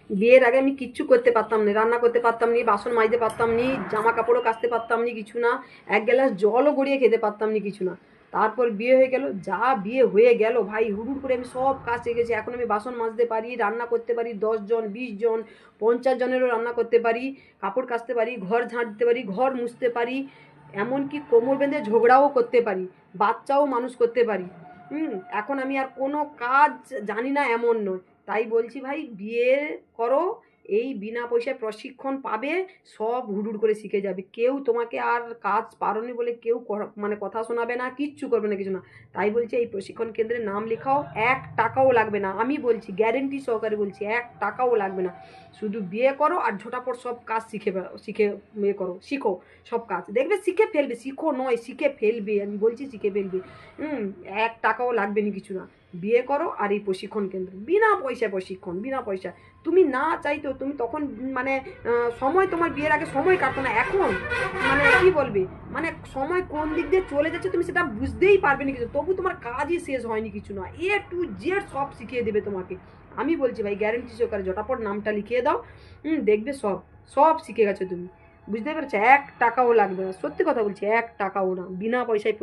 বিয়ের আগে আমি কিচ্ছু করতে পারতাম না, রান্না করতে পারতাম না, বাসন মাজতে পারতাম না, জামা কাপড়ও কাচতে পারতাম না, কিছু না, এক গ্লাস জলও গড়িয়ে খেতে পারতাম না, কিছু না। তারপর বিয়ে হয়ে গেল, যা বিয়ে হয়ে গেল ভাই, হুড়ুড় করে আমি সব কাজ শিখেছি। এখন আমি বাসন মাজতে পারি, রান্না করতে পারি, 10 জন 20 জন 50 জনেরও রান্না করতে পারি, কাপড় কাচতে পারি, ঘর ঝাঁট দিতে পারি, ঘর মুছতে পারি, এমনকি কোমর বেঁধে ঝগড়াও করতে পারি, বাচ্চাও মানুষ করতে পারি। এখন আমি আর কোনো কাজ জানি না এমন নয়। তাই বলছি ভাই, বিয়ে করো, এই বিনা পয়সায় প্রশিক্ষণ পাবে, সব হুড়ুড় করে শিখে যাবে। কেউ তোমাকে আর কাজ পারোনি বলে কেউ মানে কথা শোনাবে না, কিচ্ছু করবে না, কিছু না। তাই বলছি এই প্রশিক্ষণ কেন্দ্রে নাম লেখাও, 1 টাকাও লাগবে না, আমি বলছি গ্যারেন্টি সহকারে বলছি, 1 টাকাও লাগবে না। শুধু বিয়ে করো আর ঝটাপট সব কাজ শিখে ইয়ে করো, শিখো সব কাজ, দেখবে শিখে ফেলবে, শিখো নয় শিখে ফেলবে, আমি বলছি শিখে ফেলবে। হুম 1 টাকাও লাগবে না, কিছু না। বিয়ে করো আর এই প্রশিক্ষণ কেন্দ্র, বিনা পয়সায় প্রশিক্ষণ, বিনা পয়সা। তুমি না চাইতো তুমি তখন মানে সময়, তোমার বিয়ের আগে সময় কাটতো না, এখন মানে কি বলবে, মানে সময় কোন দিক দিয়ে চলে যাচ্ছে তুমি সেটা বুঝতেই পারবে না কিছু, তবু তোমার কাজই শেষ হয়নি, কিছু না, A to Z সব শিখিয়ে দেবে তোমাকে। আমি বলছি ভাই গ্যারেন্টি সহকারে ঝটাপট নামটা লিখিয়ে দাও, দেখবে সব সব শিখে গেছো তুমি। বুঝতে পেরেছো? 1 টাকাও লাগবে না, সত্যি কথা বলছি, 1 টাকাও না, বিনা পয়সায়